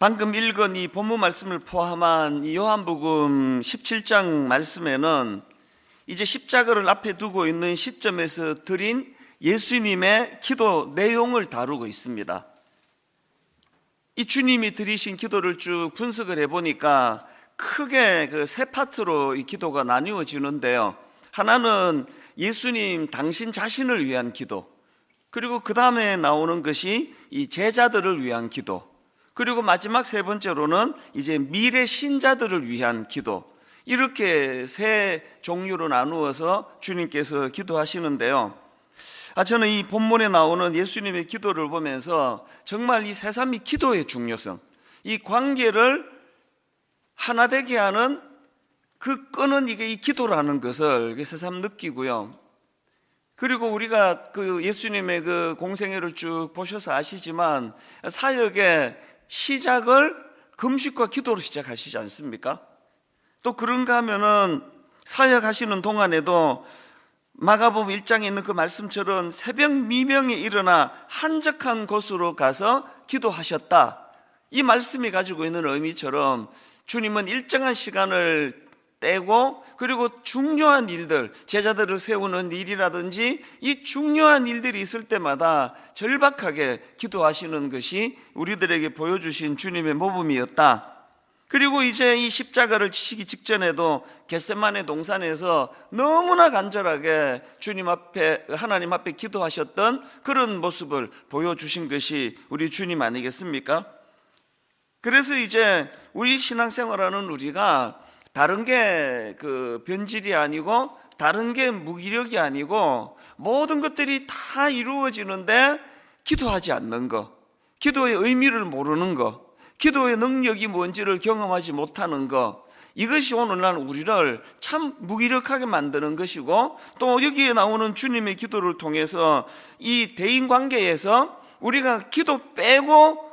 방금 읽은 이 본문 말씀을 포함한 이 요한복음 17장 말씀에는 이제 십자가를 앞에 두고 있는 시점에서 드린 예수님의 기도 내용을 다루고 있습니다. 이 주님이 드리신 기도를 쭉 분석을 해보니까 크게 그 세 파트로 이 기도가 나뉘어지는데요. 하나는 예수님 당신 자신을 위한 기도, 그리고 그 다음에 나오는 것이 이 제자들을 위한 기도, 그리고 마지막 세 번째로는 이제 미래 신자들을 위한 기도, 이렇게 세 종류로 나누어서 주님께서 기도하시는데요. 저는 이 본문에 나오는 예수님의 기도를 보면서 정말 이 새삼이 기도의 중요성, 이 관계를 하나 되게 하는 그 끈은 이게 이 기도라는 것을 새삼 느끼고요. 그리고 우리가 그 예수님의 그 공생애를 쭉 보셔서 아시지만 사역의 시작을 금식과 기도로 시작하시지 않습니까? 또 그런가 하면은 사역하시는 동안에도 마가복음 1장에 있는 그 말씀처럼 새벽 미명에 일어나 한적한 곳으로 가서 기도하셨다, 이 말씀이 가지고 있는 의미처럼 주님은 일정한 시간을 떼고, 그리고 중요한 일들, 제자들을 세우는 일이라든지 이 중요한 일들이 있을 때마다 절박하게 기도하시는 것이 우리들에게 보여주신 주님의 모범이었다. 그리고 이제 이 십자가를 지시기 직전에도 겟세마네 동산에서 너무나 간절하게 주님 앞에, 하나님 앞에 기도하셨던 그런 모습을 보여주신 것이 우리 주님 아니겠습니까? 그래서 이제 우리 신앙생활하는 우리가 다른 게 그 변질이 아니고, 다른 게 무기력이 아니고, 모든 것들이 다 이루어지는데 기도하지 않는 거, 기도의 의미를 모르는 거, 기도의 능력이 뭔지를 경험하지 못하는 거, 이것이 오늘날 우리를 참 무기력하게 만드는 것이고, 또 여기에 나오는 주님의 기도를 통해서 이 대인관계에서 우리가 기도 빼고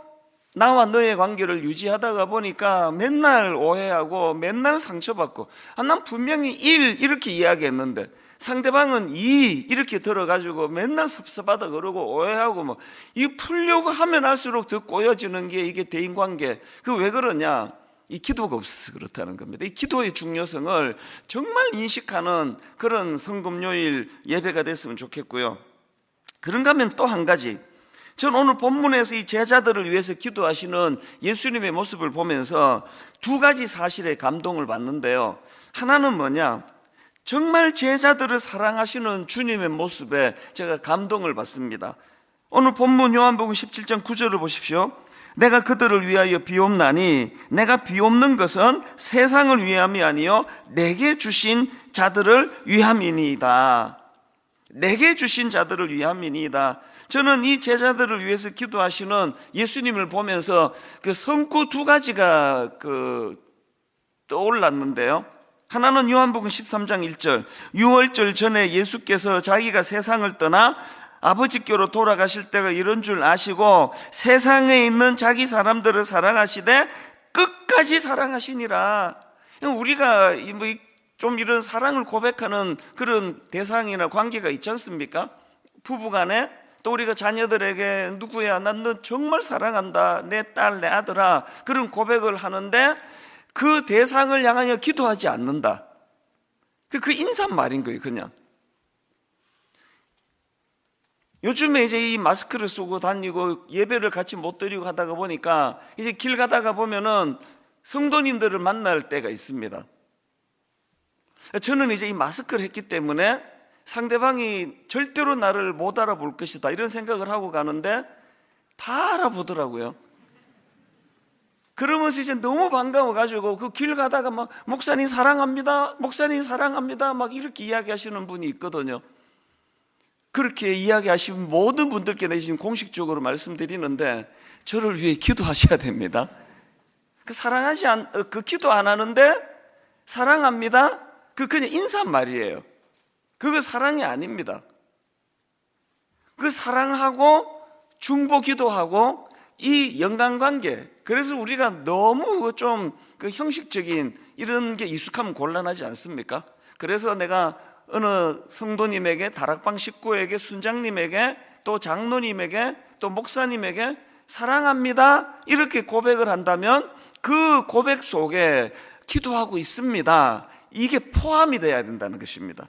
나와 너의 관계를 유지하다가 보니까 맨날 오해하고 맨날 상처받고, 난 분명히 1 이렇게 이야기했는데 상대방은 2 이렇게 들어가지고 맨날 섭섭하다 그러고 오해하고, 뭐 이거 풀려고 하면 할수록 더 꼬여지는 게 이게 대인관계. 그 왜 그러냐? 이 기도가 없어서 그렇다는 겁니다. 이 기도의 중요성을 정말 인식하는 그런 성금요일 예배가 됐으면 좋겠고요. 그런가 하면 또 한 가지, 전 오늘 본문에서 이 제자들을 위해서 기도하시는 예수님의 모습을 보면서 두 가지 사실에 감동을 받는데요. 하나는 뭐냐? 정말 제자들을 사랑하시는 주님의 모습에 제가 감동을 받습니다. 오늘 본문 요한복음 17장 9절을 보십시오. 내가 그들을 위하여 비옵나니 내가 비옵는 것은 세상을 위함이 아니요 내게 주신 자들을 위함이니이다. 내게 주신 자들을 위함이니이다. 저는 이 제자들을 위해서 기도하시는 예수님을 보면서 그 성구 두 가지가 떠올랐는데요. 하나는 요한복음 13장 1절, 유월절 전에 예수께서 자기가 세상을 떠나 아버지께로 돌아가실 때가 이런 줄 아시고 세상에 있는 자기 사람들을 사랑하시되 끝까지 사랑하시니라. 우리가 좀 이런 사랑을 고백하는 그런 대상이나 관계가 있지 않습니까? 부부간에, 또 우리가 자녀들에게 누구야, 난 너 정말 사랑한다, 내 딸, 내 아들아, 그런 고백을 하는데 그 대상을 향하여 기도하지 않는다. 그 인사말인 거예요, 그냥. 요즘에 이제 이 마스크를 쓰고 다니고 예배를 같이 못 드리고 하다가 보니까 이제 길 가다가 보면은 성도님들을 만날 때가 있습니다. 저는 이제 이 마스크를 했기 때문에 상대방이 절대로 나를 못 알아볼 것이다, 이런 생각을 하고 가는데 다 알아보더라고요. 그러면서 이제 너무 반가워가지고 그 길 가다가 막 목사님 사랑합니다, 목사님 사랑합니다, 막 이렇게 이야기하시는 분이 있거든요. 그렇게 이야기하시는 모든 분들께 내가 지금 공식적으로 말씀드리는데 저를 위해 기도하셔야 됩니다. 그 기도 안 하는데 사랑합니다, 그냥 인사말이에요. 그거 사랑이 아닙니다. 그 사랑하고 중보 기도하고 이 연관관계, 그래서 우리가 너무 좀 그 형식적인 이런 게 익숙하면 곤란하지 않습니까? 그래서 내가 어느 성도님에게, 다락방 식구에게, 순장님에게, 또 장로님에게, 또 목사님에게 사랑합니다 이렇게 고백을 한다면 그 고백 속에 기도하고 있습니다, 이게 포함이 돼야 된다는 것입니다.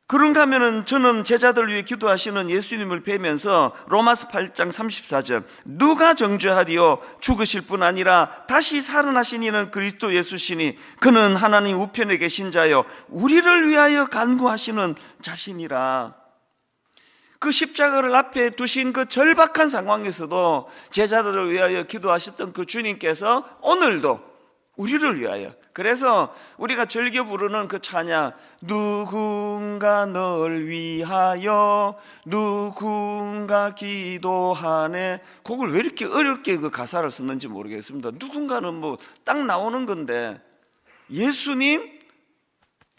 그런가 하면은 저는 제자들 위해 기도하시는 예수님을 뵈면서 로마서 8장 34절 누가 정죄하리요 죽으실 뿐 아니라 다시 살아나신 이는 그리스도 예수시니 그는 하나님 우편에 계신 자요 우리를 위하여 간구하시는 자신이라. 그 십자가를 앞에 두신 그 절박한 상황에서도 제자들을 위하여 기도하셨던 그 주님께서 오늘도 우리를 위하여, 그래서 우리가 즐겨 부르는 그 찬양 누군가 널 위하여 누군가 기도하네, 그걸 왜 이렇게 어렵게 그 가사를 썼는지 모르겠습니다. 누군가는 뭐 딱 나오는 건데, 예수님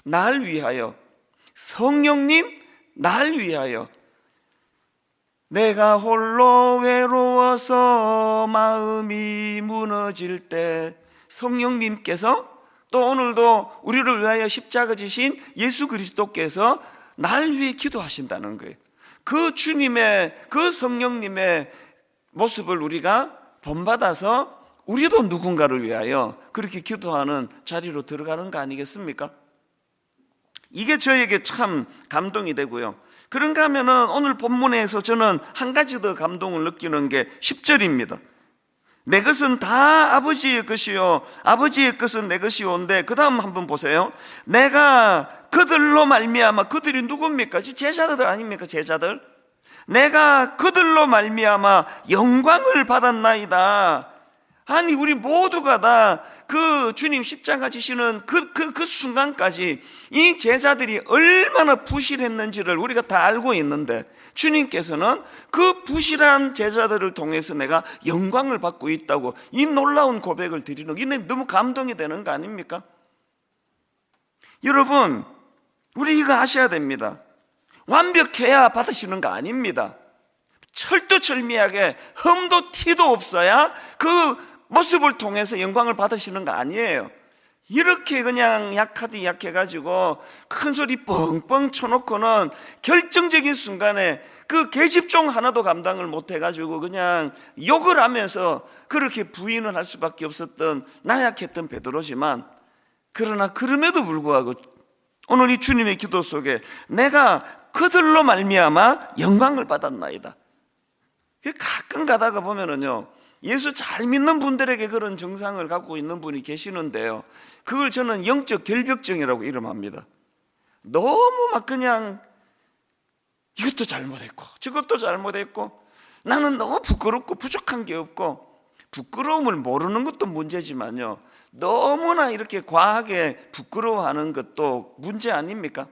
날 위하여, 성령님 날 위하여, 내가 홀로 외로워서 마음이 무너질 때 성령님께서 또 오늘도 우리를 위하여 십자가 지신 예수 그리스도께서 날 위해 기도하신다는 거예요. 그 주님의, 그 성령님의 모습을 우리가 본받아서 우리도 누군가를 위하여 그렇게 기도하는 자리로 들어가는 거 아니겠습니까? 이게 저에게 참 감동이 되고요. 그런가 하면은 오늘 본문에서 저는 한 가지 더 감동을 느끼는 게 10절입니다. 내 것은 다 아버지의 것이요 아버지의 것은 내 것이오인데 그 다음 한번 보세요. 내가 그들로 말미암아, 그들이 누굽니까? 제자들 아닙니까? 제자들. 내가 그들로 말미암아 영광을 받았나이다. 아니 우리 모두가 다 그 주님 십자가 지시는 그 순간까지 이 제자들이 얼마나 부실했는지를 우리가 다 알고 있는데, 주님께서는 그 부실한 제자들을 통해서 내가 영광을 받고 있다고 이 놀라운 고백을 드리는 게 너무 감동이 되는 거 아닙니까? 여러분, 우리 이거 아셔야 됩니다. 완벽해야 받으시는 거 아닙니다. 철두철미하게 흠도 티도 없어야 그 모습을 통해서 영광을 받으시는 거 아니에요. 이렇게 그냥 약하디 약해가지고 큰 소리 뻥뻥 쳐놓고는 결정적인 순간에 그 계집종 하나도 감당을 못해가지고 그냥 욕을 하면서 그렇게 부인을 할 수밖에 없었던 나약했던 베드로지만, 그러나 그럼에도 불구하고 오늘 이 주님의 기도 속에 내가 그들로 말미암아 영광을 받았나이다. 가끔 가다가 보면은요, 예수 잘 믿는 분들에게 그런 정상을 갖고 있는 분이 계시는데요, 그걸 저는 영적 결벽증이라고 이름합니다. 너무 막 그냥 이것도 잘못했고 저것도 잘못했고, 나는 너무 부끄럽고 부족한 게 없고, 부끄러움을 모르는 것도 문제지만요, 너무나 이렇게 과하게 부끄러워하는 것도 문제 아닙니까?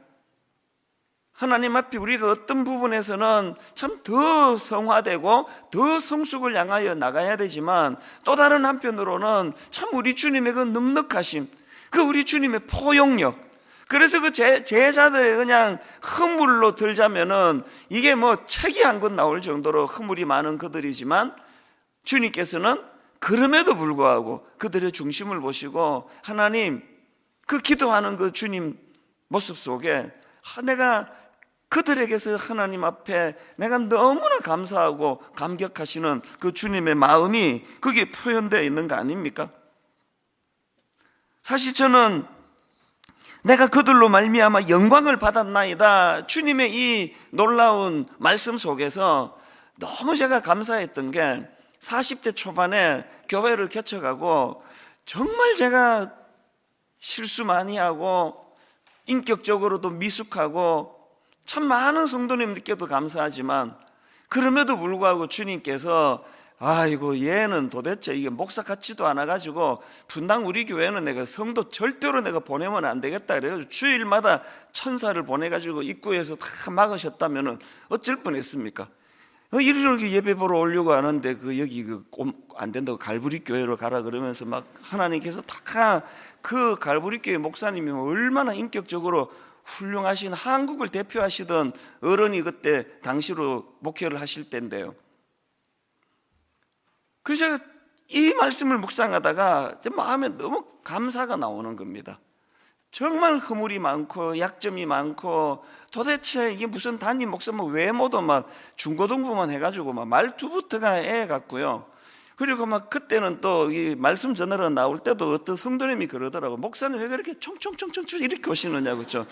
하나님 앞에 우리가 어떤 부분에서는 참 더 성화되고 더 성숙을 향하여 나가야 되지만, 또 다른 한편으로는 참 우리 주님의 그 넉넉하심, 그 우리 주님의 포용력, 그래서 그 제자들의 그냥 허물로 들자면은 이게 뭐 책이 한 권 나올 정도로 허물이 많은 그들이지만, 주님께서는 그럼에도 불구하고 그들의 중심을 보시고, 하나님 그 기도하는 그 주님 모습 속에 내가 그들에게서 하나님 앞에 내가 너무나 감사하고 감격하시는 그 주님의 마음이 그게 표현되어 있는 거 아닙니까? 사실 저는 내가 그들로 말미암아 영광을 받았나이다, 주님의 이 놀라운 말씀 속에서 너무 제가 감사했던 게, 40대 초반에 교회를 개척하고 정말 제가 실수 많이 하고 인격적으로도 미숙하고 참 많은 성도님들께도 감사하지만, 그럼에도 불구하고 주님께서 아이고 얘는 도대체 이게 목사 같지도 않아가지고 분당 우리 교회는 내가 성도 절대로 내가 보내면 안 되겠다 그래가지고 주일마다 천사를 보내가지고 입구에서 다 막으셨다면은 어쩔 뻔했습니까? 이렇게 예배 보러 오려고 하는데 여기 안 된다고 갈보리 교회로 가라 그러면서 막 하나님께서 다 그 갈보리 교회 목사님이 얼마나 인격적으로 훌륭하신 한국을 대표하시던 어른이 그때 당시로 목회를 하실 때인데요, 그래서 이 말씀을 묵상하다가 제 마음에 너무 감사가 나오는 겁니다. 정말 허물이 많고 약점이 많고 도대체 이게 무슨 담임 목사면 외모도 막 중고등부만 해가지고 막 말투부터가 애 같고요. 그리고 막 그때는 또 이 말씀 전하러 나올 때도 어떤 성도님이 그러더라고. 목사님 왜 그렇게 총총총총 이렇게 오시느냐고. 그렇죠?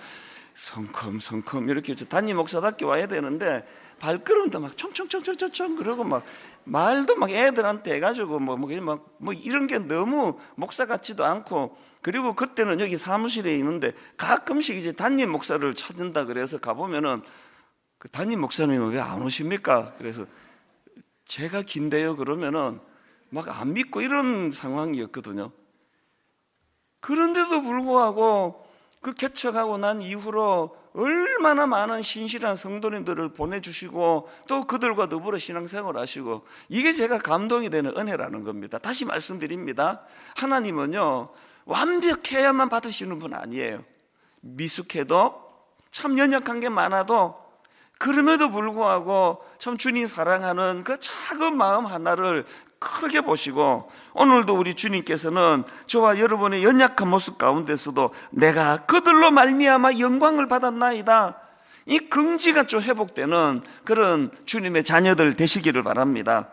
성컴 이렇게 담임 목사답게 와야 되는데 발걸음도 막 총총총총총 그러고 막 말도 막 애들한테 해가지고 뭐 이런 게 너무 목사 같지도 않고. 그리고 그때는 여기 사무실에 있는데 가끔씩 이제 담임 목사를 찾는다 그래서 가보면은 그 담임 목사님은 왜 안 오십니까? 그래서 제가 긴데요 그러면은 막 안 믿고 이런 상황이었거든요. 그런데도 불구하고 그 개척하고 난 이후로 얼마나 많은 신실한 성도님들을 보내주시고 또 그들과 더불어 신앙생활 하시고, 이게 제가 감동이 되는 은혜라는 겁니다. 다시 말씀드립니다. 하나님은요 완벽해야만 받으시는 분 아니에요. 미숙해도 참 연약한 게 많아도 그럼에도 불구하고 참 주님 사랑하는 그 작은 마음 하나를 크게 보시고, 오늘도 우리 주님께서는 저와 여러분의 연약한 모습 가운데서도 내가 그들로 말미암아 영광을 받았나이다, 이 긍지가 좀 회복되는 그런 주님의 자녀들 되시기를 바랍니다.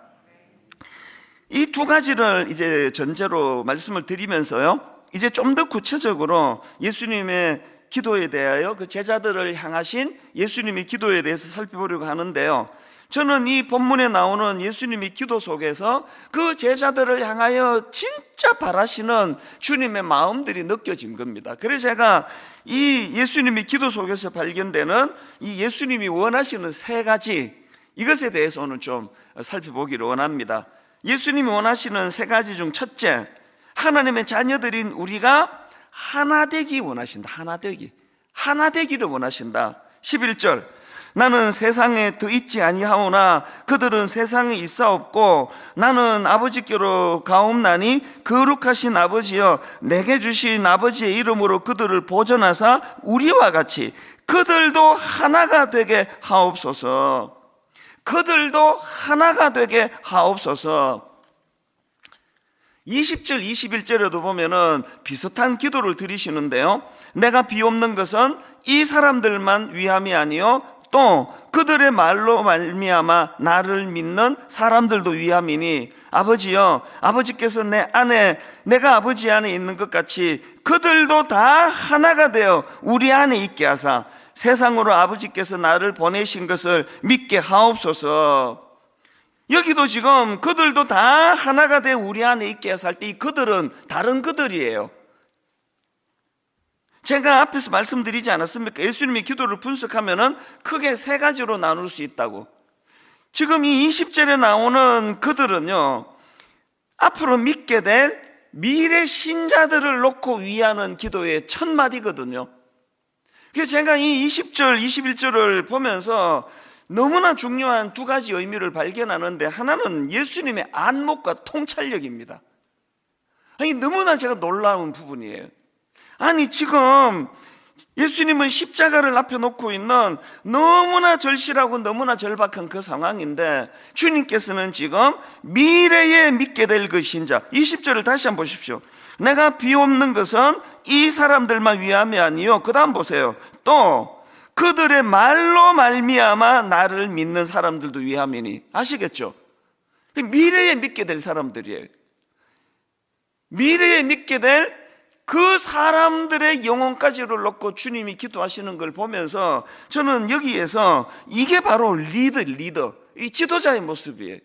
이 두 가지를 이제 전제로 말씀을 드리면서요, 이제 좀 더 구체적으로 예수님의 기도에 대하여 그 제자들을 향하신 예수님의 기도에 대해서 살펴보려고 하는데요, 저는 이 본문에 나오는 예수님의 기도 속에서 그 제자들을 향하여 진짜 바라시는 주님의 마음들이 느껴진 겁니다. 그래서 제가 이 예수님의 기도 속에서 발견되는 이 예수님이 원하시는 세 가지, 이것에 대해서 오늘 좀 살펴보기를 원합니다. 예수님이 원하시는 세 가지 중 첫째, 하나님의 자녀들인 우리가 하나 되기 원하신다. 하나 되기를 원하신다. 11절, 나는 세상에 더 있지 아니하오나 그들은 세상에 있사옵고 나는 아버지께로 가옵나니 거룩하신 아버지여, 내게 주신 아버지의 이름으로 그들을 보존하사 우리와 같이 그들도 하나가 되게 하옵소서. 그들도 하나가 되게 하옵소서. 20절 21절에도 보면은 비슷한 기도를 드리시는데요, 내가 비옵는 것은 이 사람들만 위함이 아니요 또 그들의 말로 말미암아 나를 믿는 사람들도 위함이니, 아버지여, 아버지께서 내 안에, 내가 아버지 안에 있는 것 같이 그들도 다 하나가 되어 우리 안에 있게 하사 세상으로 아버지께서 나를 보내신 것을 믿게 하옵소서. 여기도 지금 그들도 다 하나가 되어 우리 안에 있게 해서 할 때 이 그들은 다른 그들이에요. 제가 앞에서 말씀드리지 않았습니까? 예수님의 기도를 분석하면은 크게 세 가지로 나눌 수 있다고. 지금 이 20절에 나오는 그들은요, 앞으로 믿게 될 미래 신자들을 놓고 위하는 기도의 첫 마디거든요. 그래서 제가 이 20절, 21절을 보면서 너무나 중요한 두 가지 의미를 발견하는데, 하나는 예수님의 안목과 통찰력입니다. 아니, 너무나 제가 놀라운 부분이에요. 아니, 지금 예수님은 십자가를 앞에 놓고 있는 너무나 절실하고 너무나 절박한 그 상황인데, 주님께서는 지금 미래에 믿게 될 그 신자, 20절을 다시 한번 보십시오. 내가 비옵는 것은 이 사람들만 위함이 아니요, 그 다음 보세요, 또 그들의 말로 말미암아 나를 믿는 사람들도 위함이니. 아시겠죠? 미래에 믿게 될 사람들이에요. 미래에 믿게 될 그 사람들의 영혼까지를 놓고 주님이 기도하시는 걸 보면서 저는 여기에서 이게 바로 리더, 이 지도자의 모습이에요.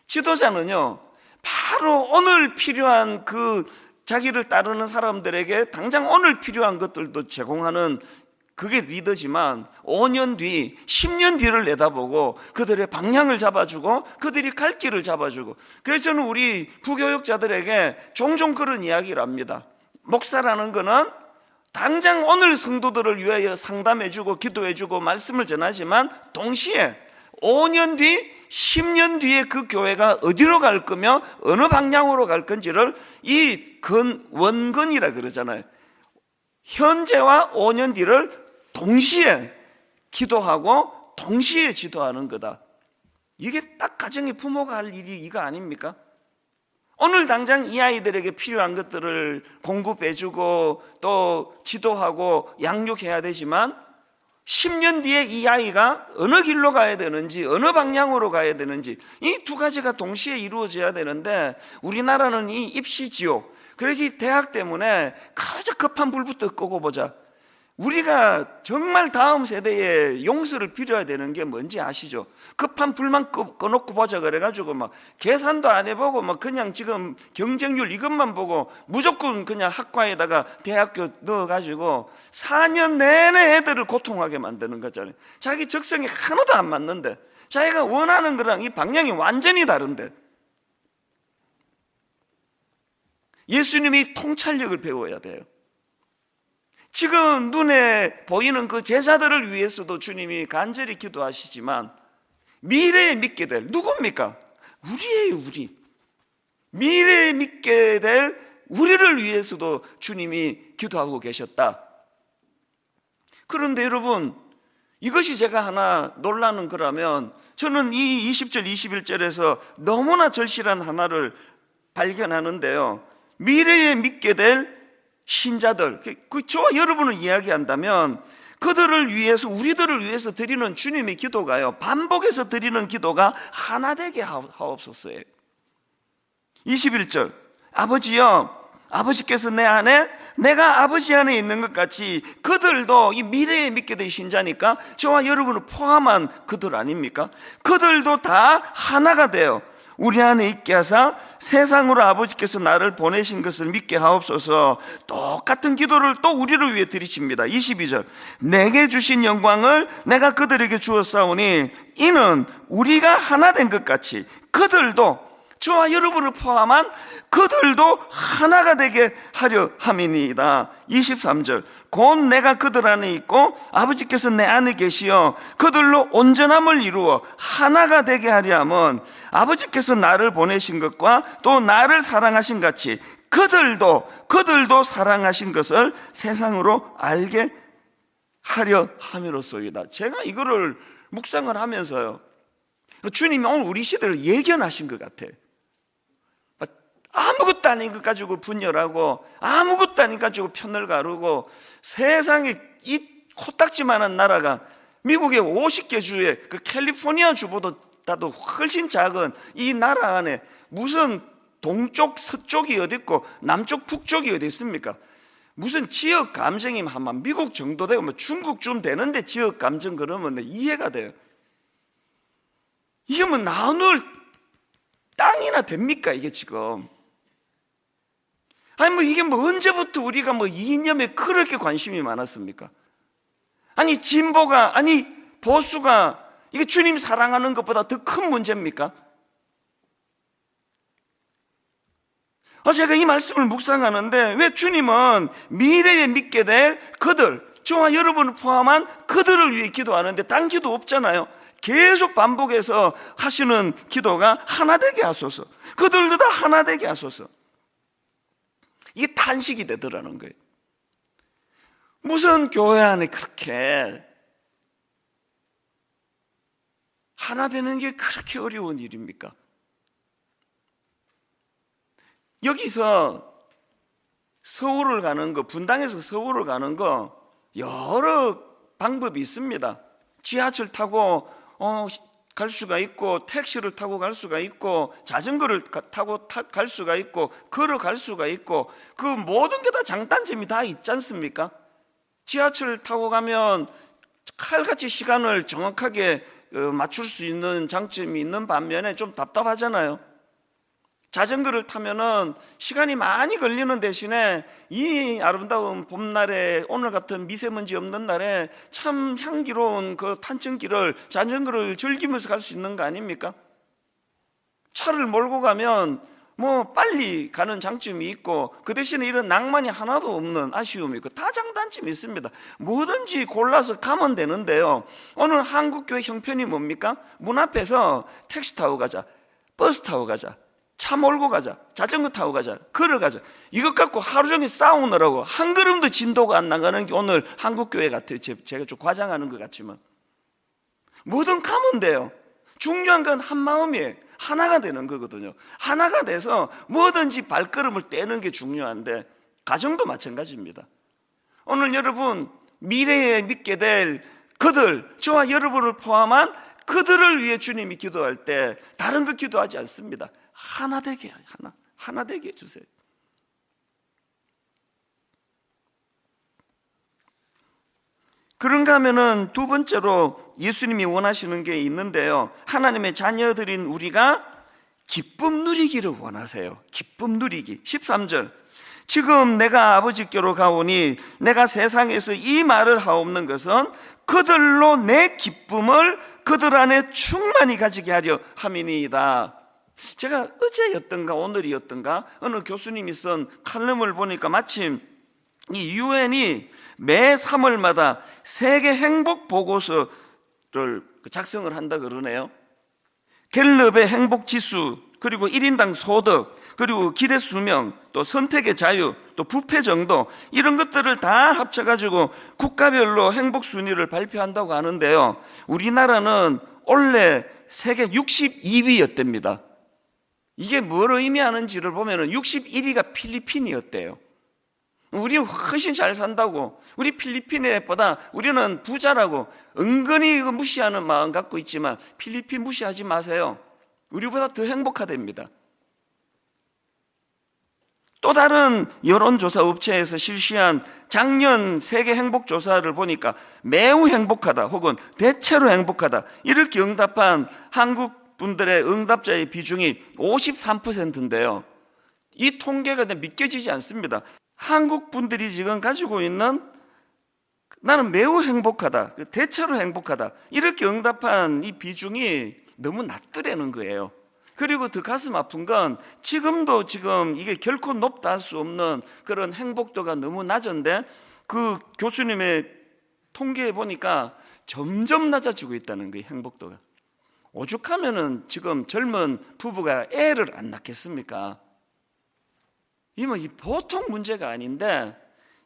지도자는요, 바로 오늘 필요한 그 자기를 따르는 사람들에게 당장 오늘 필요한 것들도 제공하는, 그게 리더지만 5년 뒤, 10년 뒤를 내다보고 그들의 방향을 잡아주고 그들이 갈 길을 잡아주고. 그래서 저는 우리 부교육자들에게 종종 그런 이야기를 합니다. 목사라는 거는 당장 오늘 성도들을 위하여 상담해주고 기도해주고 말씀을 전하지만 동시에 5년 뒤, 10년 뒤에 그 교회가 어디로 갈 거며 어느 방향으로 갈 건지를 이 원근이라 그러잖아요. 현재와 5년 뒤를 동시에 기도하고 동시에 지도하는 거다. 이게 딱 가정의 부모가 할 일이 이거 아닙니까? 오늘 당장 이 아이들에게 필요한 것들을 공급해주고 또 지도하고 양육해야 되지만 10년 뒤에 이 아이가 어느 길로 가야 되는지, 어느 방향으로 가야 되는지, 이 두 가지가 동시에 이루어져야 되는데 우리나라는 이 입시 지옥, 그래서 이 대학 때문에 가장 급한 불부터 끄고 보자. 우리가 정말 다음 세대에 용서를 빌어야 되는 게 뭔지 아시죠? 급한 불만 꺼놓고 보자 그래가지고 막 계산도 안 해보고 막 그냥 지금 경쟁률 이것만 보고 무조건 그냥 학과에다가 대학교 넣어가지고 4년 내내 애들을 고통하게 만드는 거잖아요. 자기 적성이 하나도 안 맞는데, 자기가 원하는 거랑 이 방향이 완전히 다른데. 예수님이 통찰력을 배워야 돼요. 지금 눈에 보이는 그 제자들을 위해서도 주님이 간절히 기도하시지만 미래에 믿게 될 누굽니까? 우리예요, 우리. 미래에 믿게 될 우리를 위해서도 주님이 기도하고 계셨다. 그런데 여러분, 이것이 제가 하나 놀라는 거라면 저는 이 20절 21절에서 너무나 절실한 하나를 발견하는데요, 미래에 믿게 될 신자들, 저와 여러분을 이야기한다면 그들을 위해서, 우리들을 위해서 드리는 주님의 기도가요, 반복해서 드리는 기도가 하나 되게 하옵소서예요. 21절, 아버지여, 아버지께서 내 안에, 내가 아버지 안에 있는 것 같이 그들도, 이 미래에 믿게 될 신자니까 저와 여러분을 포함한 그들 아닙니까? 그들도 다 하나가 돼요. 우리 안에 있게 하사 세상으로 아버지께서 나를 보내신 것을 믿게 하옵소서. 똑같은 기도를 또 우리를 위해 드리십니다. 22절, 내게 주신 영광을 내가 그들에게 주었사오니 이는 우리가 하나 된 것 같이 그들도, 저와 여러분을 포함한 그들도 하나가 되게 하려 함이니이다. 23절, 곧 내가 그들 안에 있고 아버지께서 내 안에 계시어 그들로 온전함을 이루어 하나가 되게 하려 함은 아버지께서 나를 보내신 것과 또 나를 사랑하신 같이 그들도 사랑하신 것을 세상으로 알게 하려 함이로소이다. 제가 이거를 묵상을 하면서요, 주님이 오늘 우리 시대를 예견하신 것 같아요. 아무것도 아닌 것 가지고 분열하고 아무것도 아닌 것 가지고 편을 가르고 세상에 이 코딱지만한 나라가 미국의 50개 주에 그 캘리포니아 주보다도 훨씬 작은 이 나라 안에 무슨 동쪽 서쪽이 어디 있고 남쪽 북쪽이 어디 있습니까? 무슨 지역 감정이 한 미국 정도 되고 뭐 중국쯤 되는데 지역 감정 그러면 이해가 돼요. 이게 뭐 나눌 땅이나 됩니까 이게 지금? 아니 뭐 이게 뭐 언제부터 우리가 뭐 이념에 그렇게 관심이 많았습니까? 아니 진보가, 아니 보수가, 이게 주님 사랑하는 것보다 더 큰 문제입니까? 제가 이 말씀을 묵상하는데 왜 주님은 미래에 믿게 될 그들, 저와 여러분을 포함한 그들을 위해 기도하는데 딴 기도 없잖아요. 계속 반복해서 하시는 기도가 하나 되게 하소서, 그들도 다 하나 되게 하소서. 이게 탄식이 되더라는 거예요. 무슨 교회 안에 그렇게 하나 되는 게 그렇게 어려운 일입니까? 여기서 서울을 가는 거, 분당에서 서울을 가는 거 여러 방법이 있습니다. 지하철 타고 갈 수가 있고, 택시를 타고 갈 수가 있고, 자전거를 타고 갈 수가 있고, 걸어갈 수가 있고, 그 모든 게 다 장단점이 다 있지 않습니까? 지하철 타고 가면 칼같이 시간을 정확하게 맞출 수 있는 장점이 있는 반면에 좀 답답하잖아요. 자전거를 타면은 시간이 많이 걸리는 대신에 이 아름다운 봄날에, 오늘 같은 미세먼지 없는 날에 참 향기로운 그 탄천길을, 자전거를 즐기면서 갈 수 있는 거 아닙니까? 차를 몰고 가면 뭐 빨리 가는 장점이 있고, 그 대신에 이런 낭만이 하나도 없는 아쉬움이 있고, 다 장단점이 있습니다. 뭐든지 골라서 가면 되는데요, 오늘 한국교회 형편이 뭡니까? 문 앞에서 택시 타고 가자, 버스 타고 가자, 차 몰고 가자, 자전거 타고 가자, 걸어가자, 이것 갖고 하루 종일 싸우느라고 한 걸음도 진도가 안 나가는 게 오늘 한국교회 같아요. 제가 좀 과장하는 것 같지만 뭐든 가면 돼요. 중요한 건 한 마음이에요. 하나가 되는 거거든요. 하나가 돼서 뭐든지 발걸음을 떼는 게 중요한데, 가정도 마찬가지입니다. 오늘 여러분 미래에 믿게 될 그들, 저와 여러분을 포함한 그들을 위해 주님이 기도할 때 다른 거 기도하지 않습니다. 하나 되게, 하나 되게 해주세요. 그런가 하면은 두 번째로 예수님이 원하시는 게 있는데요, 하나님의 자녀들인 우리가 기쁨 누리기를 원하세요. 기쁨 누리기. 13절, 지금 내가 아버지께로 가오니 내가 세상에서 이 말을 하옵는 것은 그들로 내 기쁨을 그들 안에 충만히 가지게 하려 함이니이다. 제가 어제였던가 오늘이었던가 어느 교수님이 쓴 칼럼을 보니까 마침 이 유엔이 매 3월마다 세계 행복 보고서를 작성을 한다 그러네요. 갤럽의 행복 지수, 그리고 1인당 소득, 그리고 기대 수명, 또 선택의 자유, 또 부패 정도, 이런 것들을 다 합쳐가지고 국가별로 행복 순위를 발표한다고 하는데요, 우리나라는 원래 세계 62위였답니다. 이게 뭘 의미하는지를 보면 61위가 필리핀이었대요. 우리는 훨씬 잘 산다고, 우리 필리핀보다 우리는 부자라고 은근히 무시하는 마음 갖고 있지만 필리핀 무시하지 마세요. 우리보다 더 행복하답니다. 또 다른 여론조사 업체에서 실시한 작년 세계 행복조사를 보니까 매우 행복하다 혹은 대체로 행복하다 이렇게 응답한 한국 분들의 응답자의 비중이 53%인데요 이 통계가 믿겨지지 않습니다. 한국 분들이 지금 가지고 있는 나는 매우 행복하다, 대체로 행복하다 이렇게 응답한 이 비중이 너무 낮더라는 거예요. 그리고 더 가슴 아픈 건 지금 이게 결코 높다 할 수 없는 그런 행복도가 너무 낮은데 그 교수님의 통계에 보니까 점점 낮아지고 있다는 거예요. 행복도가. 오죽하면은 지금 젊은 부부가 애를 안 낳겠습니까? 이 보통 문제가 아닌데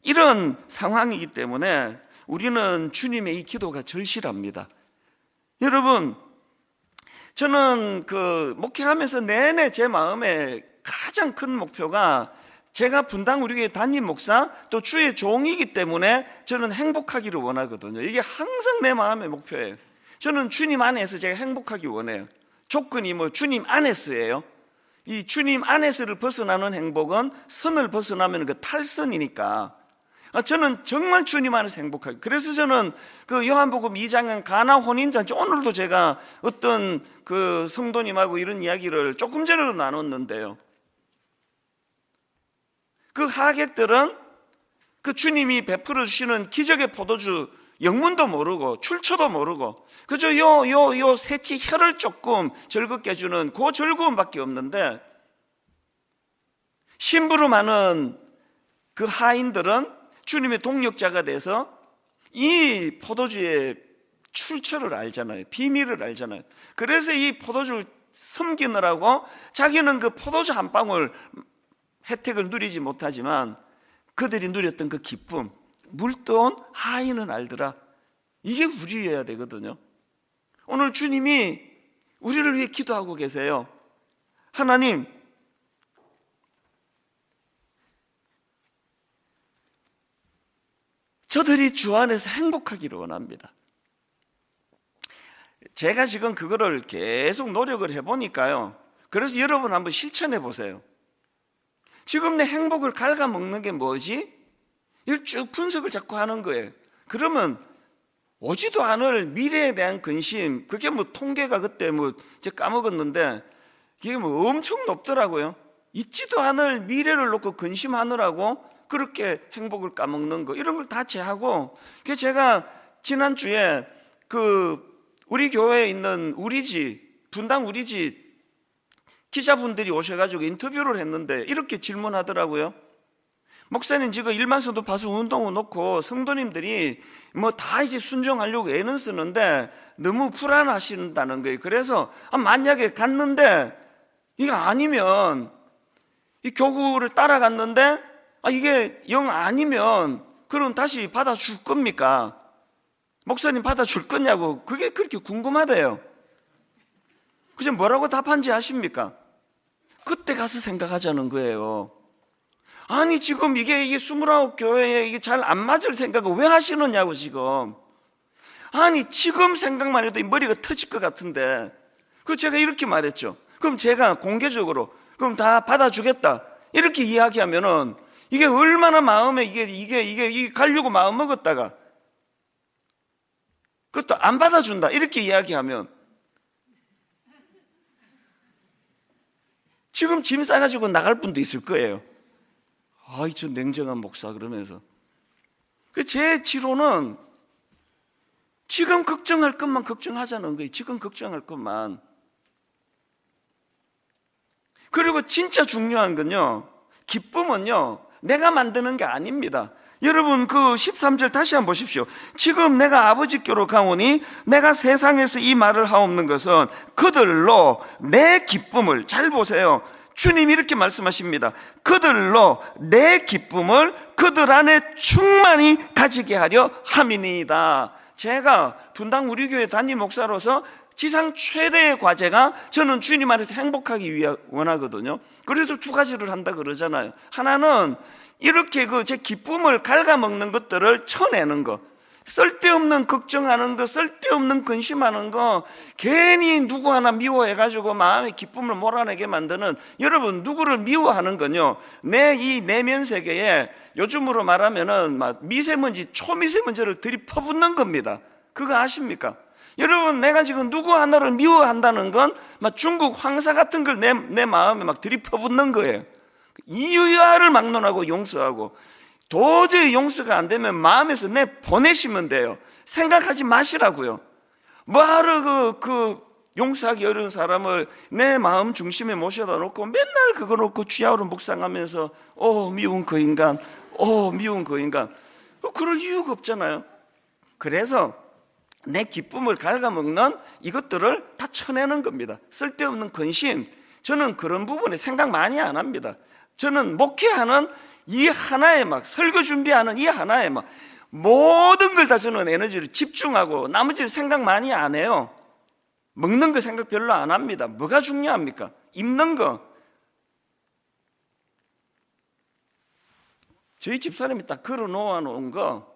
이런 상황이기 때문에 우리는 주님의 이 기도가 절실합니다. 여러분, 저는 목회하면서 내내 제 마음에 가장 큰 목표가 제가 분당 우리 교회 담임 목사 또 주의 종이기 때문에 저는 행복하기를 원하거든요. 이게 항상 내 마음의 목표예요. 저는 주님 안에서 제가 행복하기 원해요. 조건이 주님 안에서예요. 이 주님 안에서를 벗어나는 행복은 선을 벗어나면 그 탈선이니까 저는 정말 주님 안에서 행복하게. 그래서 저는 요한복음 2장은 가나 혼인잔치, 오늘도 제가 어떤 성도님하고 이런 이야기를 조금 전에도 나눴는데요, 그 하객들은 주님이 베풀어 주시는 기적의 포도주 영문도 모르고 출처도 모르고 그저 요 새치 혀를 조금 즐겁게 해주는 그 즐거움밖에 없는데, 심부름하는 그 하인들은 주님의 동력자가 돼서 이 포도주의 출처를 알잖아요. 비밀을 알잖아요. 그래서 이 포도주를 섬기느라고 자기는 그 포도주 한 방울 혜택을 누리지 못하지만 그들이 누렸던 그 기쁨, 물떠온 하인은 알더라. 이게 우리여야 되거든요. 오늘 주님이 우리를 위해 기도하고 계세요. 하나님, 저들이 주 안에서 행복하기를 원합니다. 제가 지금 그거를 계속 노력을 해보니까요, 그래서 여러분 한번 실천해 보세요. 지금 내 행복을 갉아먹는 게 뭐지? 이걸 쭉 분석을 자꾸 하는 거예요. 그러면 오지도 않을 미래에 대한 근심, 그게 통계가 그때 제가 까먹었는데 이게 엄청 높더라고요. 있지도 않을 미래를 놓고 근심하느라고 그렇게 행복을 까먹는 거, 이런 걸 다 제하고, 그래서 제가 지난주에 우리 교회에 있는 분당 우리지 기자분들이 오셔가지고 인터뷰를 했는데 이렇게 질문하더라고요. 목사님, 지금 일만서도 봐서 운동을 놓고 성도님들이 다 이제 순종하려고 애는 쓰는데 너무 불안하신다는 거예요. 그래서 만약에 갔는데 이게 아니면, 이 교구를 따라갔는데 이게 영 아니면 그럼 다시 받아줄 겁니까? 목사님 받아줄 거냐고, 그게 그렇게 궁금하대요. 그저 뭐라고 답한지 아십니까? 그때 가서 생각하자는 거예요. 아니 지금 이게 29교회에 이게 잘 안 맞을 생각을 왜 하시느냐고 지금. 아니 지금 생각만 해도 이 머리가 터질 것 같은데. 그 제가 이렇게 말했죠. 그럼 제가 공개적으로 그럼 다 받아주겠다 이렇게 이야기하면은 이게 얼마나 마음에 이게 가려고 마음 먹었다가 그것도 안 받아준다 이렇게 이야기하면 지금 짐 싸가지고 나갈 분도 있을 거예요. 아이 저 냉정한 목사 그러면서. 제 지로는 지금 걱정할 것만 걱정하자는 거예요. 지금 걱정할 것만. 그리고 진짜 중요한 건요, 기쁨은요 내가 만드는 게 아닙니다. 여러분 그 13절 다시 한번 보십시오. 지금 내가 아버지께로 가오니 내가 세상에서 이 말을 하옵는 것은 그들로 내 기쁨을, 잘 보세요, 주님이 이렇게 말씀하십니다. 그들로 내 기쁨을 그들 안에 충만히 가지게 하려 함이니이다. 제가 분당 우리 교회 담임 목사로서 지상 최대의 과제가 저는 주님 안에서 행복하기 위해 원하거든요. 그래서 두 가지를 한다 그러잖아요. 하나는 이렇게 제 기쁨을 갉아먹는 것들을 쳐내는 거, 쓸데없는 걱정하는 거, 쓸데없는 근심하는 거, 괜히 누구 하나 미워해가지고 마음의 기쁨을 몰아내게 만드는, 여러분 누구를 미워하는 건요 내 이 내면 세계에 요즘으로 말하면은 막 미세먼지, 초미세먼지를 들이퍼붓는 겁니다. 그거 아십니까? 여러분 내가 지금 누구 하나를 미워한다는 건 막 중국 황사 같은 걸 내 마음에 막 들이퍼붓는 거예요. 이유야를 막론하고 용서하고, 도저히 용서가 안 되면 마음에서 보내시면 돼요. 생각하지 마시라고요. 뭐하러 용서하기 어려운 사람을 내 마음 중심에 모셔다 놓고 맨날 그거 놓고 취하로 묵상하면서 미운 그 인간, 미운 그 인간. 그럴 이유가 없잖아요. 그래서 내 기쁨을 갉아먹는 이것들을 다 쳐내는 겁니다. 쓸데없는 근심, 저는 그런 부분에 생각 많이 안 합니다. 저는 목회하는 이 하나에 막 설교 준비하는 이 하나에 막 모든 걸 다 저는 에너지를 집중하고 나머지를 생각 많이 안 해요. 먹는 거 생각 별로 안 합니다. 뭐가 중요합니까? 입는 거. 저희 집사람이 딱 걸어 놓은 거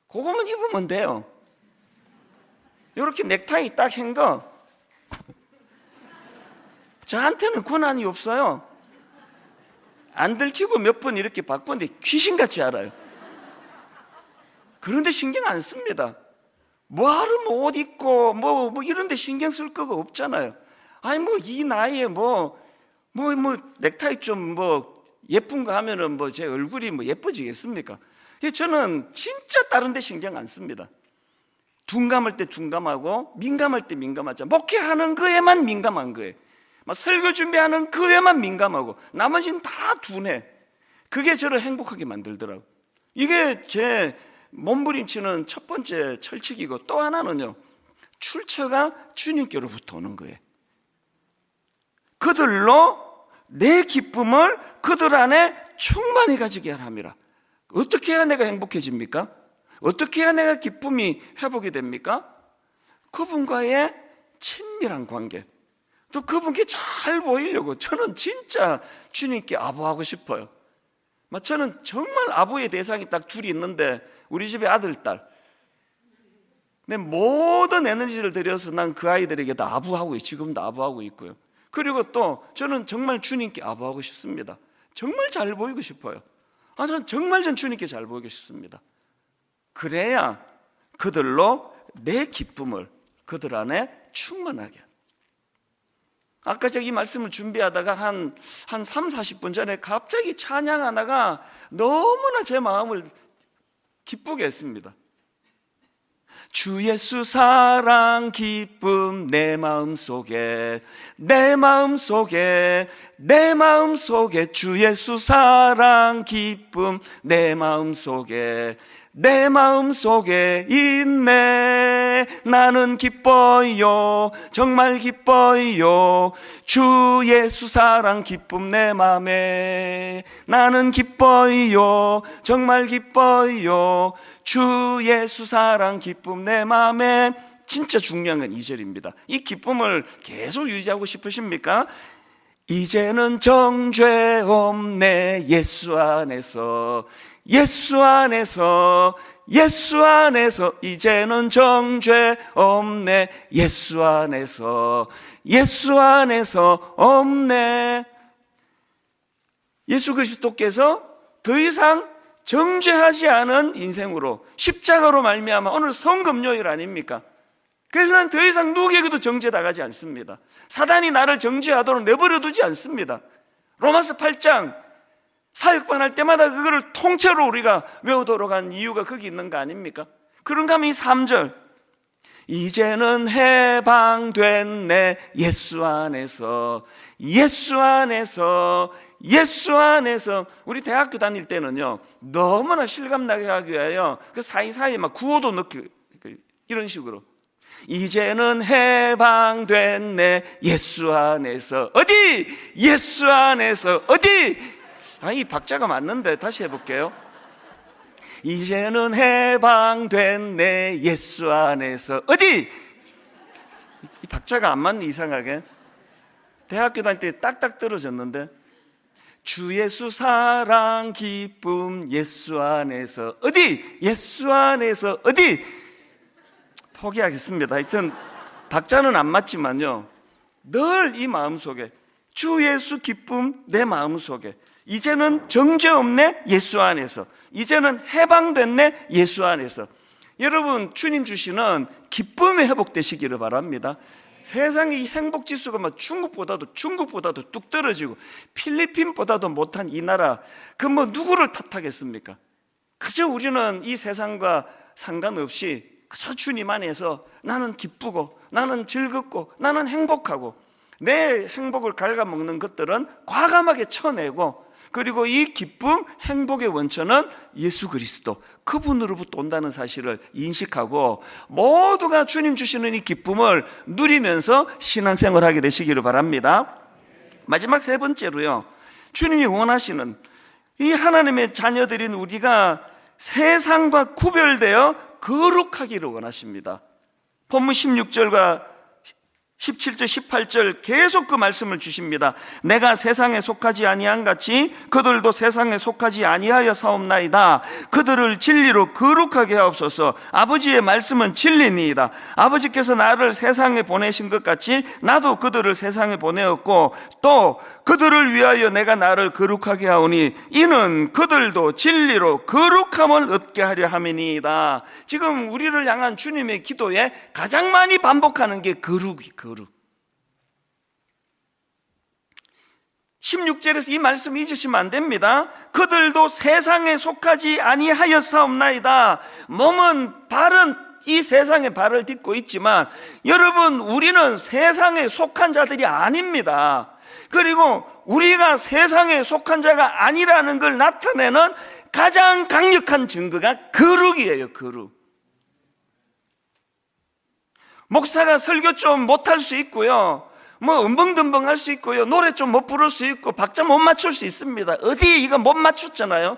그거만 입으면 돼요. 이렇게 넥타이 딱 한 거 저한테는 권한이 없어요. 안 들키고 몇 번 이렇게 바꿨는데 귀신같이 알아요. 그런데 신경 안 씁니다. 뭐하러 옷 입고 뭐 이런 데 신경 쓸 거가 없잖아요. 아니 이 나이에 넥타이 좀 예쁜 거 하면은 제 얼굴이 예뻐지겠습니까? 저는 진짜 다른 데 신경 안 씁니다. 둔감할 때 둔감하고 민감할 때 민감하죠. 목회하는 거에만 민감한 거예요. 막 설교 준비하는 그에만 민감하고 나머지는 다 둔해. 그게 저를 행복하게 만들더라고요. 이게 제 몸부림치는 첫 번째 철칙이고, 또 하나는요 출처가 주님께로부터 오는 거예요. 그들로 내 기쁨을 그들 안에 충만히 가지게 하라. 어떻게 해야 내가 행복해집니까? 어떻게 해야 내가 기쁨이 회복이 됩니까? 그분과의 친밀한 관계, 또 그분께 잘 보이려고 저는 진짜 주님께 아부하고 싶어요. 저는 정말 아부의 대상이 딱 둘이 있는데 우리 집에 아들, 딸. 내 모든 에너지를 들여서 난 그 아이들에게 다 아부하고 지금도 아부하고 있고요. 그리고 또 저는 정말 주님께 아부하고 싶습니다. 정말 잘 보이고 싶어요. 저는 정말 주님께 잘 보이고 싶습니다. 그래야 그들로 내 기쁨을 그들 안에 충만하게. 아까 제가 이 말씀을 준비하다가 한 3, 40분 전에 갑자기 찬양 하나가 너무나 제 마음을 기쁘게 했습니다. 주 예수 사랑 기쁨 내 마음속에 주 예수 사랑 기쁨 내 마음속에 있네. 나는 기뻐요, 정말 기뻐요. 주 예수 사랑 기쁨 내 맘에. 나는 기뻐요, 정말 기뻐요. 주 예수 사랑 기쁨 내 맘에 진짜 중요한 건 2절입니다. 이 기쁨을 계속 유지하고 싶으십니까? 이제는 정죄 없네 예수 안에서, 예수 안에서, 예수 안에서. 이제는 정죄 없네 예수 안에서, 예수 안에서 없네. 예수 그리스도께서 더 이상 정죄하지 않은 인생으로 십자가로 말미암아 오늘 성금요일 아닙니까? 그래서 난 더 이상 누구에게도 정죄당하지 않습니다. 사단이 나를 정죄하도록 내버려 두지 않습니다. 로마서 8장 사역반 할 때마다 그거를 통째로 우리가 외우도록 한 이유가 거기 있는 거 아닙니까? 그런가 하면 이 3절, 이제는 해방됐네 예수 안에서, 예수 안에서, 예수 안에서. 우리 대학교 다닐 때는요 너무나 실감나게 하기 위하여 그 사이사이에 막 구호도 넣고 이런 식으로, 이제는 해방됐네 예수 안에서. 어디? 예수 안에서. 어디? 이 박자가 맞는데 다시 해볼게요. 이제는 해방됐네 예수 안에서. 어디? 이 박자가 안 맞네, 이상하게. 대학교 다닐 때 딱딱 떨어졌는데, 주 예수 사랑 기쁨 예수 안에서. 어디? 예수 안에서. 어디? 포기하겠습니다. 하여튼 박자는 안 맞지만요 늘 이 마음속에 주 예수 기쁨 내 마음속에, 이제는 정죄 없네 예수 안에서, 이제는 해방됐네 예수 안에서. 여러분, 주님 주시는 기쁨이 회복되시기를 바랍니다. 세상의 행복지수가 막 중국보다도 뚝 떨어지고 필리핀보다도 못한 이 나라, 그 뭐 누구를 탓하겠습니까? 그저 우리는 이 세상과 상관없이 그저 주님 안에서 나는 기쁘고 나는 즐겁고 나는 행복하고, 내 행복을 갉아먹는 것들은 과감하게 쳐내고, 그리고 이 기쁨, 행복의 원천은 예수 그리스도, 그분으로부터 온다는 사실을 인식하고 모두가 주님 주시는 이 기쁨을 누리면서 신앙생활을 하게 되시기를 바랍니다. 마지막 세 번째로요, 주님이 원하시는 이 하나님의 자녀들인 우리가 세상과 구별되어 거룩하기를 원하십니다. 본문 16절과 17절 18절 계속 그 말씀을 주십니다. 내가 세상에 속하지 아니한 같이 그들도 세상에 속하지 아니하여 사옵나이다. 그들을 진리로 거룩하게 하옵소서. 아버지의 말씀은 진리니이다. 아버지께서 나를 세상에 보내신 것 같이 나도 그들을 세상에 보내었고 또 그들을 위하여 내가 나를 거룩하게 하오니 이는 그들도 진리로 거룩함을 얻게 하려 함이니이다. 지금 우리를 향한 주님의 기도에 가장 많이 반복하는 게 거룩이, 거룩. 16절에서 이 말씀 잊으시면 안 됩니다. 그들도 세상에 속하지 아니하였사옵나이다. 몸은, 발은 이 세상의 발을 딛고 있지만 여러분, 우리는 세상에 속한 자들이 아닙니다. 그리고 우리가 세상에 속한 자가 아니라는 걸 나타내는 가장 강력한 증거가 거룩이에요. 거룩. 목사가 설교 좀 못할 수 있고요, 뭐 은벙듬벙 할 수 있고요, 노래 좀 못 부를 수 있고 박자 못 맞출 수 있습니다. 어디 이거 못 맞췄잖아요.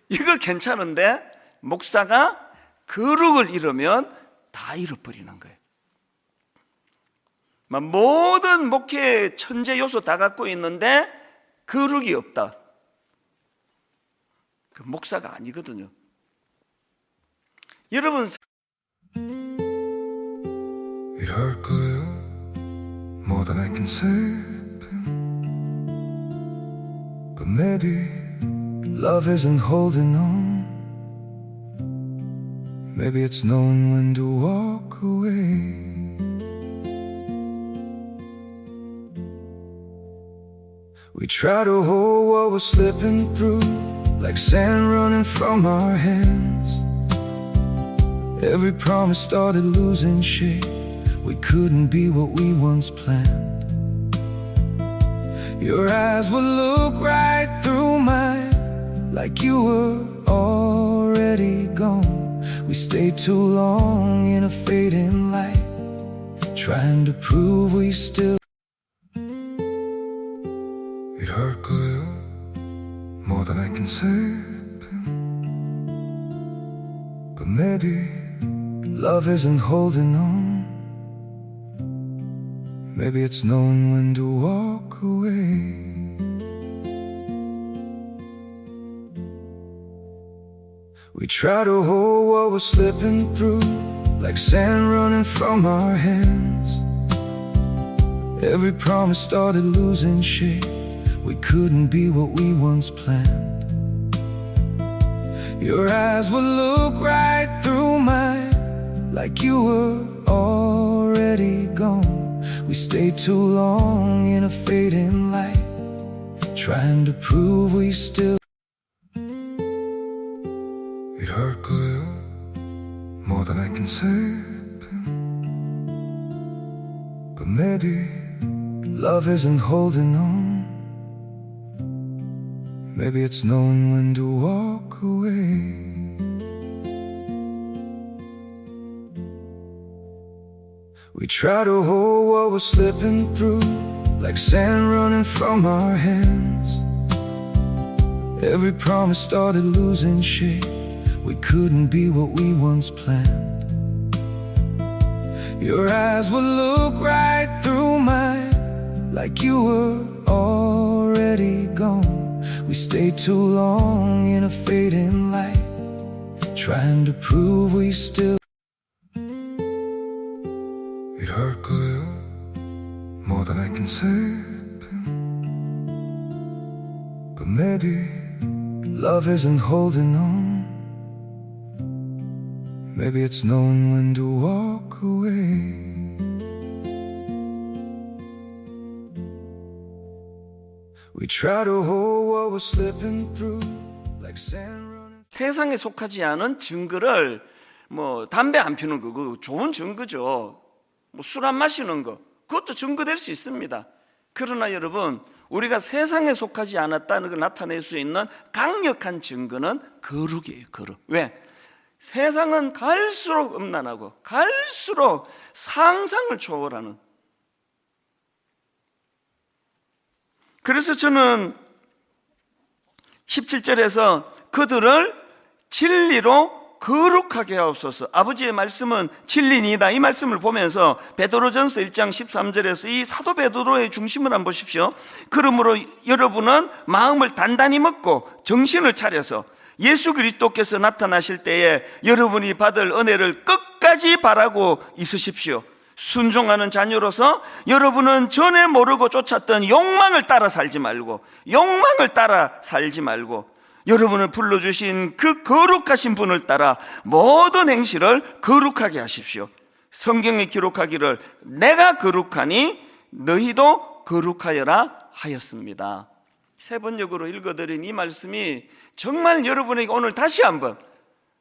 이거 괜찮은데 목사가 거룩을 잃으면 다 잃어버리는 거예요. 모든 목회의 천재 요소 다 갖고 있는데 거룩이 없다, 그 목사가 아니거든요. 여러분, 이럴 거야 more than I can say, but maybe love isn't holding on. Maybe it's knowing when to walk away. We try to hold what we're slipping through, like sand running from our hands. Every promise started losing shape. We couldn't be what we once planned. Your eyes would look right through mine, like you were already gone. We stayed too long in a fading light, trying to prove we still. It hurt good, more than I can say, but maybe love isn't holding on. Maybe it's knowing when to walk away. We try to hold what we're slipping through, like sand running from our hands. Every promise started losing shape. We couldn't be what we once planned. Your eyes would look right through mine, like you were already gone. We stayed too long in a fading light, trying to prove we still. It hurt clear, more than I can say. But maybe love isn't holding on. Maybe it's knowing when to walk away. We try to hold what we're slipping through, like sand running from our hands. Every promise started losing shape. We couldn't be what we once planned. Your eyes would look right through mine, like you were already gone. We stayed too long in a fading light, trying to prove we still. It hurt clear, more than I can say. But maybe love isn't holding on. Maybe it's knowing when to walk away. We try to hold what we're slipping through, like sand running. 세상에 속하지 않은 증거를 뭐 담배 안 피우는 거 그거 좋은 증거죠. 뭐 술 안 마시는 거 그것도 증거될 수 있습니다. 그러나 여러분 우리가 세상에 속하지 않았다는 걸 나타낼 수 있는 강력한 증거는 거룩이에요. 거룩. 왜? 세상은 갈수록 음란하고 갈수록 상상을 초월하는. 그래서 저는 17절에서 그들을 진리로 거룩하게 하옵소서. 아버지의 말씀은 진리니다. 이 말씀을 보면서 베드로전서 1장 13절에서 이 사도 베드로의 중심을 한번 보십시오. 그러므로 여러분은 마음을 단단히 먹고 정신을 차려서 예수 그리스도께서 나타나실 때에 여러분이 받을 은혜를 끝까지 바라고 있으십시오. 순종하는 자녀로서 여러분은 전에 모르고 쫓았던 욕망을 따라 살지 말고 여러분을 불러주신 그 거룩하신 분을 따라 모든 행실을 거룩하게 하십시오. 성경에 기록하기를 내가 거룩하니 너희도 거룩하여라 하였습니다. 세 번역으로 읽어드린 이 말씀이 정말 여러분에게 오늘 다시 한번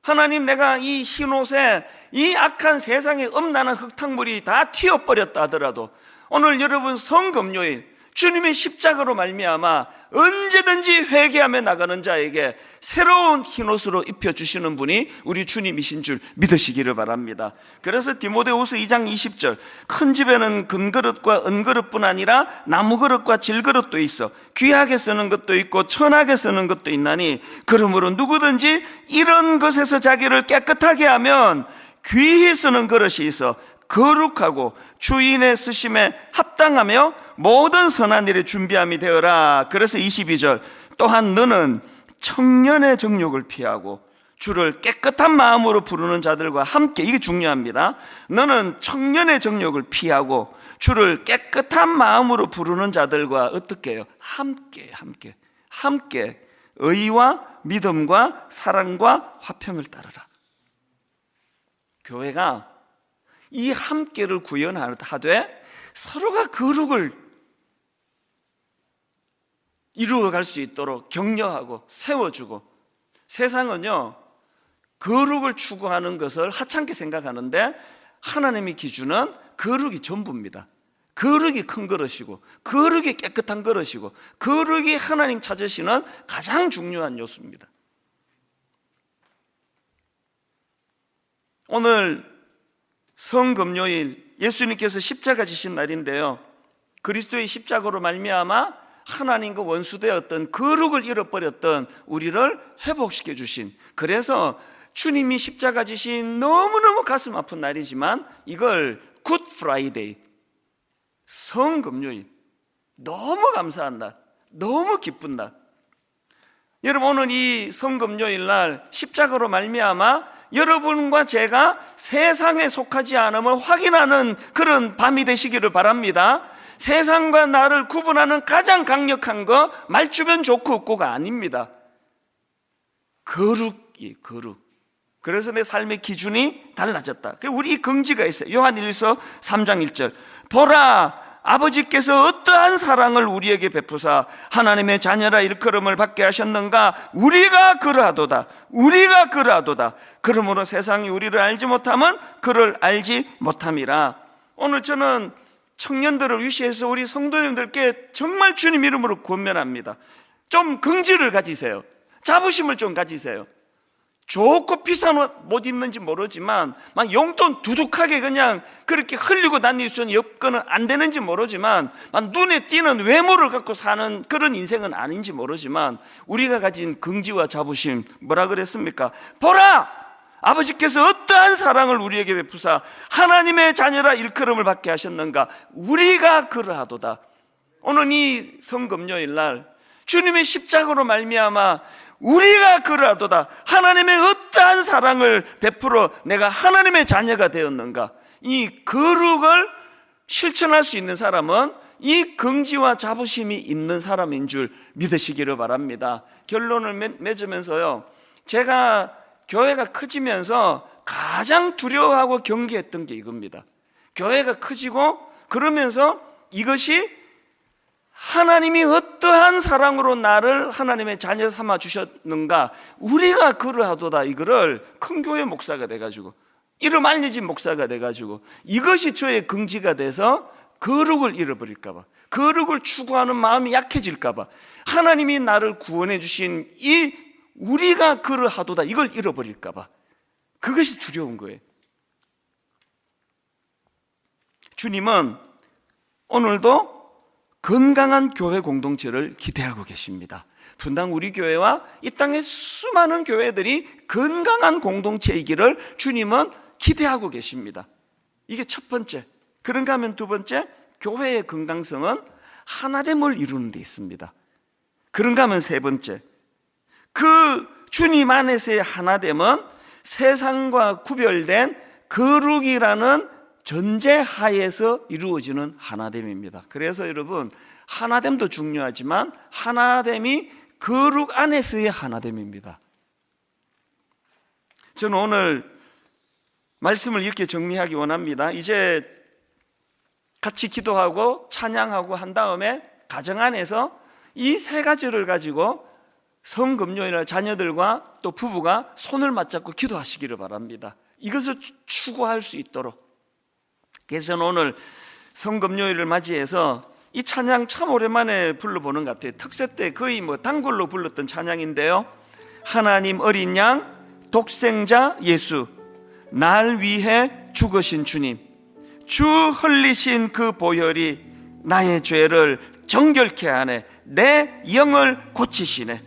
하나님 내가 이 흰옷에 이 악한 세상의 음란한 흙탕물이 다 튀어버렸다 하더라도 오늘 여러분 성금요일 주님의 십자가로 말미암아 언제든지 회개하며 나가는 자에게 새로운 흰옷으로 입혀주시는 분이 우리 주님이신 줄 믿으시기를 바랍니다. 그래서 디모데후서 2장 20절 큰 집에는 금그릇과 은그릇뿐 아니라 나무그릇과 질그릇도 있어 귀하게 쓰는 것도 있고 천하게 쓰는 것도 있나니 그러므로 누구든지 이런 것에서 자기를 깨끗하게 하면 귀히 쓰는 그릇이 있어 거룩하고 주인의 쓰심에 합당하며 모든 선한 일에 준비함이 되어라. 그래서 22절 또한 너는 청년의 정욕을 피하고 주를 깨끗한 마음으로 부르는 자들과 함께, 이게 중요합니다. 너는 청년의 정욕을 피하고 주를 깨끗한 마음으로 부르는 자들과 어떻게 해요? 함께 의와 믿음과 사랑과 화평을 따르라. 교회가 이 함께를 구현하되 서로가 거룩을 이루어갈 수 있도록 격려하고 세워주고, 세상은요 거룩을 추구하는 것을 하찮게 생각하는데 하나님의 기준은 거룩이 전부입니다. 거룩이 큰 그릇이고 거룩이 깨끗한 그릇이고 거룩이 하나님 찾으시는 가장 중요한 요소입니다. 오늘 성금요일 예수님께서 십자가 지신 날인데요, 그리스도의 십자가로 말미암아 하나님과 원수되었던 거룩을 잃어버렸던 우리를 회복시켜 주신, 그래서 주님이 십자가 지신 너무너무 가슴 아픈 날이지만 이걸 굿 프라이데이, 성금요일, 너무 감사한 날, 너무 기쁜 날. 여러분, 오늘 이 성금요일 날 십자가로 말미암아 여러분과 제가 세상에 속하지 않음을 확인하는 그런 밤이 되시기를 바랍니다. 세상과 나를 구분하는 가장 강력한 거 말주변 좋고 없고가 아닙니다. 거룩이 거룩. 그래서 내 삶의 기준이 달라졌다. 우리 긍지가 있어요. 요한일서 3장 1절. 보라, 아버지께서 어떠한 사랑을 우리에게 베푸사 하나님의 자녀라 일컬음을 받게 하셨는가. 우리가 그러하도다. 우리가 그러하도다. 그러므로 세상이 우리를 알지 못하면 그를 알지 못함이라. 오늘 저는 청년들을 위시해서 우리 성도님들께 정말 주님 이름으로 권면합니다. 좀 긍지를 가지세요. 자부심을 좀 가지세요. 좋고 비싼 옷 못 입는지 모르지만 막 용돈 두둑하게 그냥 그렇게 흘리고 다닐 수 있는 여건은 안 되는지 모르지만 막 눈에 띄는 외모를 갖고 사는 그런 인생은 아닌지 모르지만 우리가 가진 긍지와 자부심, 뭐라 그랬습니까? 보라! 아버지께서 어떠한 사랑을 우리에게 베푸사 하나님의 자녀라 일컬음을 받게 하셨는가. 우리가 그러하도다. 오늘 이 성금요일 날 주님의 십자가로 말미암아 우리가 그러하도다. 하나님의 어떠한 사랑을 베풀어 내가 하나님의 자녀가 되었는가. 이 거룩을 실천할 수 있는 사람은 이 긍지와 자부심이 있는 사람인 줄 믿으시기를 바랍니다. 결론을 맺으면서요, 제가 교회가 커지면서 가장 두려워하고 경계했던 게 이겁니다. 교회가 커지고 그러면서 이것이 하나님이 어떠한 사랑으로 나를 하나님의 자녀 삼아 주셨는가. 우리가 그러하도다. 이거를 큰 교회 목사가 돼가지고 이름 알려진 목사가 돼가지고 이것이 저의 긍지가 돼서 거룩을 잃어버릴까봐, 거룩을 추구하는 마음이 약해질까봐, 하나님이 나를 구원해 주신 이 우리가 그러하도다 이걸 잃어버릴까봐, 그것이 두려운 거예요. 주님은 오늘도 건강한 교회 공동체를 기대하고 계십니다. 분당 우리 교회와 이 땅의 수많은 교회들이 건강한 공동체이기를 주님은 기대하고 계십니다. 이게 첫 번째. 그런가 하면 두 번째, 교회의 건강성은 하나됨을 이루는 데 있습니다. 그런가 하면 세 번째, 그 주님 안에서의 하나됨은 세상과 구별된 거룩이라는 전제 하에서 이루어지는 하나됨입니다. 그래서 여러분, 하나됨도 중요하지만 하나됨이 거룩 안에서의 하나됨입니다. 저는 오늘 말씀을 이렇게 정리하기 원합니다. 이제 같이 기도하고 찬양하고 한 다음에 가정 안에서 이 세 가지를 가지고 성금요일날 자녀들과 또 부부가 손을 맞잡고 기도하시기를 바랍니다. 이것을 추구할 수 있도록. 그래서 저는 오늘 성금요일을 맞이해서 이 찬양 참 오랜만에 불러보는 것 같아요. 특세 때 거의 단골로 불렀던 찬양인데요. 하나님 어린 양 독생자 예수, 날 위해 죽으신 주님, 주 흘리신 그 보혈이 나의 죄를 정결케 하네, 내 영을 고치시네.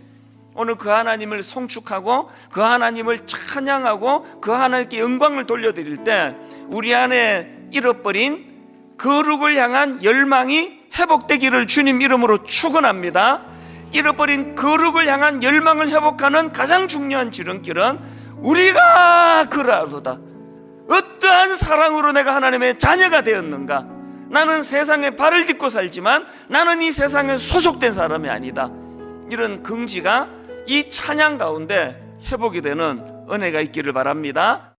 오늘 그 하나님을 송축하고 그 하나님을 찬양하고 그 하나님께 영광을 돌려드릴 때 우리 안에 잃어버린 거룩을 향한 열망이 회복되기를 주님 이름으로 축원합니다. 잃어버린 거룩을 향한 열망을 회복하는 가장 중요한 지름길은 우리가 그러하도다. 어떠한 사랑으로 내가 하나님의 자녀가 되었는가. 나는 세상에 발을 딛고 살지만 나는 이 세상에 소속된 사람이 아니다. 이런 긍지가 이 찬양 가운데 회복이 되는 은혜가 있기를 바랍니다.